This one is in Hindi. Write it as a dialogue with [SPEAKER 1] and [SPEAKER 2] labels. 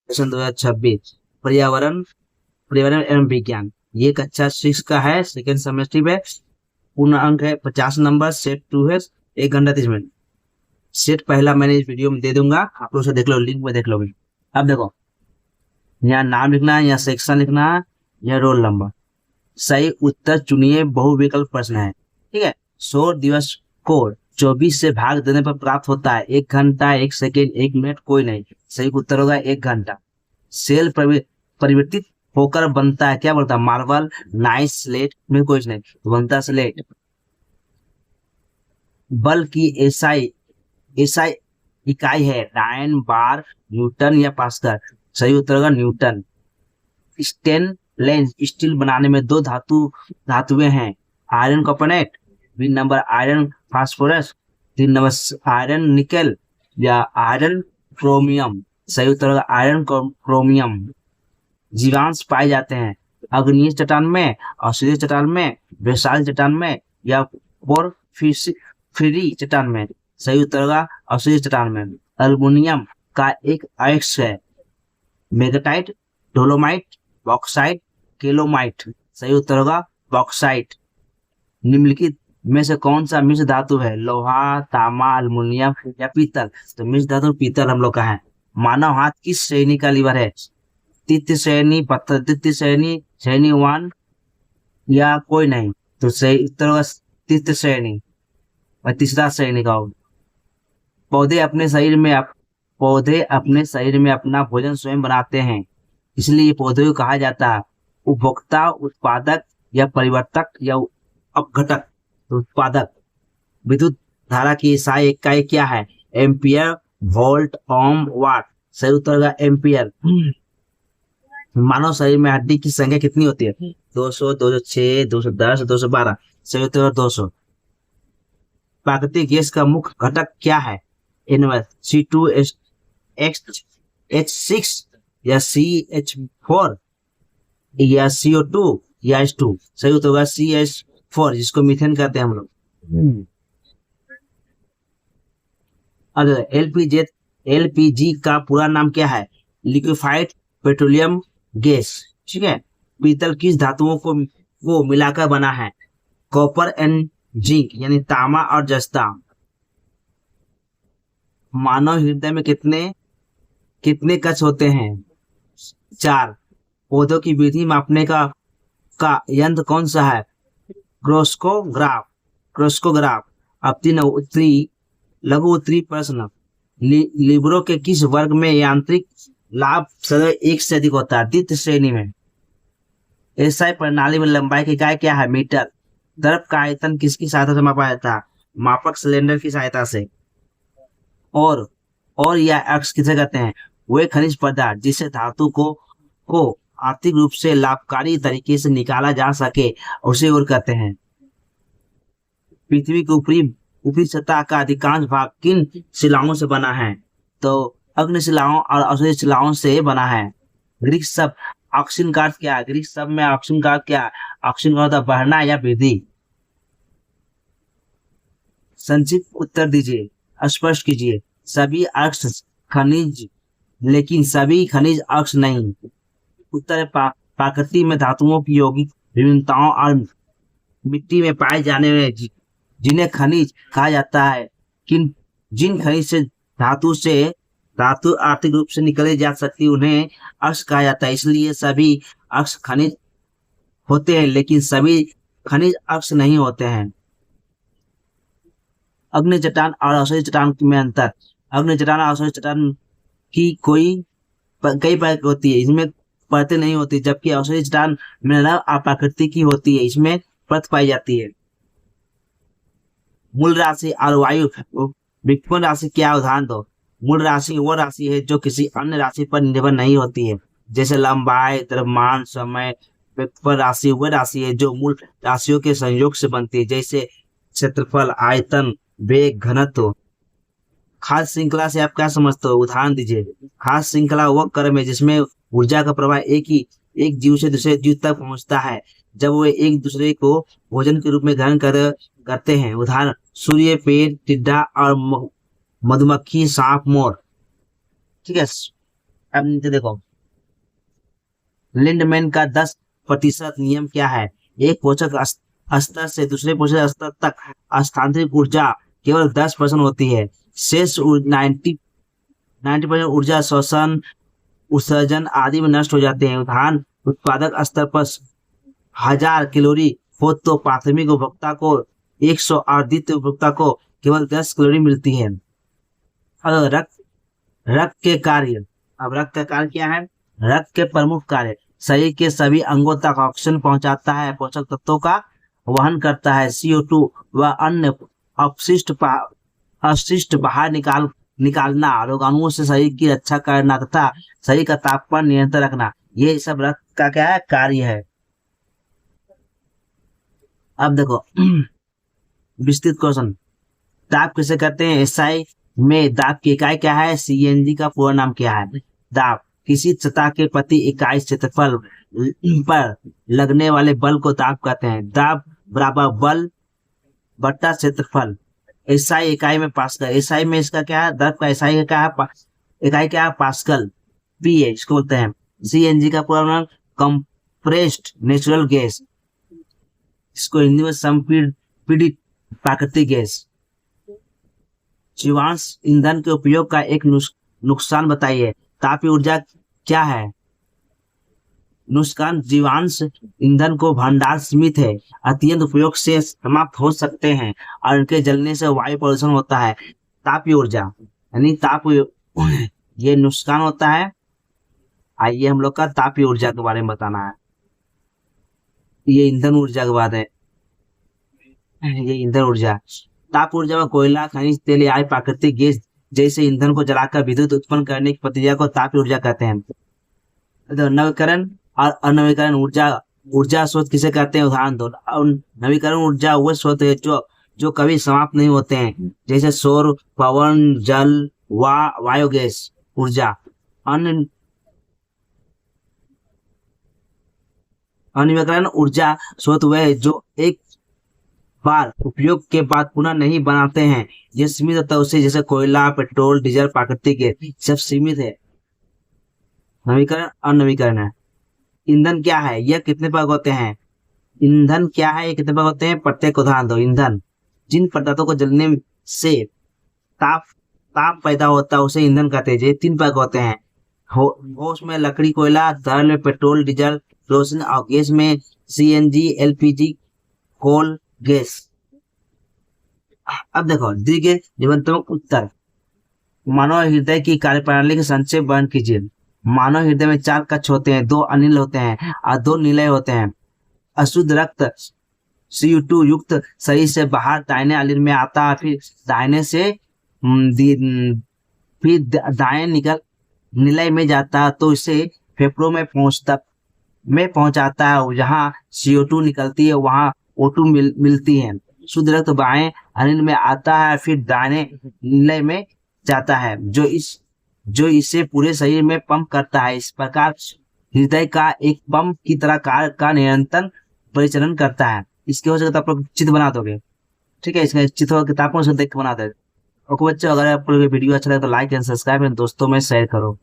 [SPEAKER 1] सेशन 2026 पर्यावरण पर्यावरण एवं विज्ञान। ये कक्षा 6 का है, सेकेंड सेमेस्टर है। पूर्ण अंक है 50 नंबर। सेट 2 है 1 घंटा 30 मिनट। सेट पहला मैंने इस वीडियो में दे दूंगा, आप लोग उसे देख लो, लिंक में देख लोगे। अब देखो, यहाँ नाम लिखना है, यहाँ सेक्शन लिखना है, यहाँ रोल नंबर। सही उत्तर चुनिए, बहुविकल्प प्रश्न है। ठीक है। सौर दिवस को 24 से भाग देने पर प्राप्त होता है 1 घंटा 1 सेकेंड 1 मिनट, कोई नहीं। सही उत्तर होगा 1 घंटा। सेल परिवर्तित होकर बनता है, क्या बनता है? मार्बल, नाइस, स्लेट में कोई नहीं, तो बनता है स्लेट। बल की एसआई एसआई इकाई है डायन, बार, न्यूटन या पास्कल। सही उत्तर होगा न्यूटन। स्टेनलेस स्टील बनाने में दो धातुएं हैं, iron carbonate, 2 number iron phosphorus, 3 number iron nickel या आयरन क्रोमियम। सही उत्तर होगा आयरन क्रोमियम। जीवांश पाए जाते हैं अग्नेय चट्टान में, औषधीय चट्टान में, बेसाल्ट चट्टान में या पोरफिरी चट्टान में। सही उत्तर होगा औषधीय चट्टान में। अल्मुनियम का एक अयस्क है मेगाटाइट, डोलोमाइट, बॉक्साइट, केलोमाइट। सही उत्तर होगा बॉक्साइट। निम्नलिखित में से कौन सा मिश्र धातु है? लोहा, तांबा, अल्मुनियम या पीतल। तो मिश्र धातु पीतल हम लोग का है। मानव हाथ किस श्रेणी का लीवर है? तृतीय श्रेणी, पत्थर तृतीय श्रेणी, श्रेणी 1 या कोई नहीं। तो सही उत्तर होगा तृतीय श्रेणी और तीसरा श्रेणी का होगा। पौधे अपने शरीर में अपना भोजन स्वयं बनाते हैं, इसलिए पौधे को कहा जाता है उपभोक्ता, उत्पादक या परिवर्तक या अपघटक। तो उत्पादक। विद्युत धारा की सहायक इकाई क्या है? एम्पियर, वोल्ट, ओम, वाट। सही उत्तर होगा एम्पियर। मानव शरीर में हड्डी की संख्या कितनी होती है? 200, 206, 210, 212। सही उत्तर होगा 200। प्राकृतिक गैस का मुख्य घटक क्या है? एनओएच, C2H6 या CH4 या CO2 या H2। सही उत्तर होगा CH4, जिसको मीथेन कहते हैं हम लोग। अगर एलपीजी का पूरा नाम क्या है? Liquefied petroleum gas. ठीक है। पीतल किस धातुओं को मिलाकर बना है? कॉपर एंड जिंक, यानी तांबा और जस्ता। मानव हृदय में कितने कक्ष होते हैं? 4। पौधों की वृद्धि मापने का यंत्र कौन सा है? क्रोस्कोग्राफ। अब 3 उत्तरी लघु उत्तरी प्रश्न। लिबरो के किस वर्ग में यांत्रिक लाभ सदैव 1 से अधिक होता है? द्वितीय श्रेणी में। एसआई प्रणाली में लंबाई की इकाई क्या है? मीटर। द्रव का आयतन किसकी सहायता से मापा जाता है? मापक सिलेंडर की सहायता से। और यह अक्ष किसे कहते हैं? वे खनिज पदार्थ जिसे धातु को आर्थिक रूप से लाभकारी तरीके से निकाला जा सके, उसे और कहते हैं। पृथ्वी की ऊपरी सतह का अधिकांश भाग किन शिलाओं से बना है? तो अग्नि शिलाओं और औषधीय शिलाओं से बना है। ग्रीक शब्द ऑक्सीजन का अर्थ क्या है? ग्रीक शब्द में ऑक्सीजन का अर्थ क्या है? ऑक्सीजन का होता है बढ़ना या वृद्धि। संक्षिप्त उत्तर दीजिए, स्पष्ट कीजिए। सभी अक्ष खनिज, लेकिन सभी खनिज अक्ष नहीं। उत्तर प्रकृति में धातुओं की यौगिक विभिन्नताओं और मिट्टी में पाए जाने में जिन्हें खनिज कहा जाता है, जिन खनिज से धातु आर्थिक रूप से निकले जा सकती उन्हें अक्ष कहा जाता है। इसलिए सभी अक्ष खनिज होते हैं, लेकिन सभी खनिज अक्ष नहीं होते हैं। अग्नि चट्टान और औषधि चट्टान में अंतर। अग्नि चट्टान और औषधि चट्टान की कई परत होती है, इसमें परतें नहीं होती, जबकि औषधि चट्टान में अप्राकृतिक की होती है, इसमें परत पाई जाती है। मूल राशि और वायु व्युत्पन्न राशि क्या उदाहरण दो? मूल राशि वो राशि है जो किसी अन्य राशि पर निर्भर नहीं होती है, जैसे लंबाई, द्रव्यमान, समय। व्युत्पन्न राशि वह राशि है जो मूल राशियों के संयोग से बनती है, जैसे क्षेत्रफल, आयतन, वेग, घनत्व। खाद्य श्रृंखला से आप क्या समझते हो? उदाहरण दीजिए। खाद्य श्रृंखला वह क्रम है जिसमें ऊर्जा का प्रवाह एक जीव से दूसरे जीव तक पहुंचता है, जब वे एक दूसरे को भोजन के रूप में ग्रहण करते हैं। उदाहरण सूर्य, पेड़, टिड्डा और मधुमक्खी, सांप, मोर। ठीक है। अब नीचे देखो, लिंडमैन का 10% नियम क्या है? एक पोषक स्तर से दूसरे पोषक स्तर तक स्थानांतरित ऊर्जा केवल 10% होती है। शेष 90% ऊर्जा श्वसन, उत्सर्जन आदि में नष्ट हो जाते हैं। उदाहरण, उत्पादक स्तर पर 1000 कैलोरी हो तो प्राथमिक उपभोक्ता को 100 और द्वितीय उपभोक्ता को केवल 10 कैलोरी मिलती है। अगर रक्त के कार्य, अब रक्त का कार्य क्या है? रक्त के प्रमुख कार्य, शरीर के सभी अंगों तक ऑक्सीजन पहुंचाता है, पोषक तत्वों का वहन करता है, CO2 व अन्य अपशिष्ट बाहर निकालना, रोगाणुओं से शरीर की रक्षा करना तथा शरीर का तापमान नियंत्रण रखना, ये सब रक्त का क्या है? कार्य है। अब देखो विस्तृत क्वेश्चन, दाब किसे कहते हैं? SI में दाब की इकाई क्या है? CNG का पूरा नाम क्या है? दाब किसी सतह के प्रति इकाई क्षेत्रफल पर लगने वाले बल को दाब कहते हैं। दाब बराबर बल बट्टा क्षेत्रफल। SI इकाई में पास्कल, SI में इसका क्या है? दाब का SI क्या है? इकाई क्या है? पास्कल। PA इसको बोलते हैं। CNG का पूरा नाम कंप्रेस्ड नेचुरल गैस, इसको हिंदी में संपीड़ित प्राकृतिक गैस। जीवांश ईंधन के उपयोग का एक नुकसान बताइए। तापीय ऊर्जा क्या है? नुकसान, जीवांश ईंधन को भंडार सीमित है, अत्यंत उपयोग से समाप्त हो सकते हैं और इनके जलने से वायु प्रदूषण होता है। तापीय ऊर्जा यानी ये नुकसान होता है। आइए हम लोग का तापीय ऊर्जा के बारे में बताना है। ये ईंधन ऊर्जा के बाद है, ये ईंधन ऊर्जा। ताप ऊर्जा में कोयला, खनिज तेल या प्राकृतिक गैस जैसे ईंधन को जलाकर विद्युत उत्पन्न करने की प्रक्रिया को तापीय ऊर्जा कहते हैं। नवीकरण और अनवीकरण ऊर्जा स्रोत किसे कहते हैं? उदाहरण दो। नवीकरण ऊर्जा वो स्रोत है जो कभी समाप्त नहीं होते हैं, जैसे सौर, पवन, जल, बायोगैस ऊर्जा। अनवीकरण ऊर्जा स्रोत वह है जो एक बार उपयोग के बाद पुनः नहीं बनाते हैं। ये सीमित होता है उससे, जैसे कोयला, पेट्रोल, डीजल, प्राकृतिक गैस, सब सीमित है। नवीकरण अनवीकरण है। ईंधन क्या है? यह कितने प्रकार होते हैं? ईंधन क्या है? ये कितने प्रकार होते हैं? प्रत्येक उदाहरण दो। ईंधन, जिन पदार्थों को जलने से ताप पैदा होता है उसे ईंधन कहते हैं। ये 3 प्रकार होते हैं। ठोस में लकड़ी, कोयला, तरल में पेट्रोल, डीजल, केरोसिन और गैस में CNG, LPG, कोल, गैस। अब देखो दीर्घ जीवनत्मक उत्तर, मानव हृदय की कार्यप्रणाली के संक्षेप वर्णन कीजिए। मानव हृदय में 4 कक्ष होते हैं, 2 अनिल होते हैं और 2 निलय होते हैं। अशुद्ध रक्त CO2 युक्त शरीर से बाहर दाहिने अनिल में आता है, फिर दाहिने से फिर दाएं निकल निलय में जाता है तो इसे फेफड़ों में पहुंचाता है, जहाँ CO2 निकलती है वहाँ O2 मिलती है। शुद्ध रक्त बाएं अनिल में आता है, फिर दाहिने निलय में जाता है, जो इसे पूरे शरीर में पंप करता है। इस प्रकार हृदय का एक पंप की तरह कार्य का निरंतर परिचालन करता है। इसकी वजह से आप लोग चित्र बना दोगे, ठीक है? इसका चित्र किताबों से देख के बना दोगे। ओके बच्चों, अगर आप लोग वीडियो अच्छा लगे तो लाइक एंड सब्सक्राइब एंड दोस्तों में शेयर करो।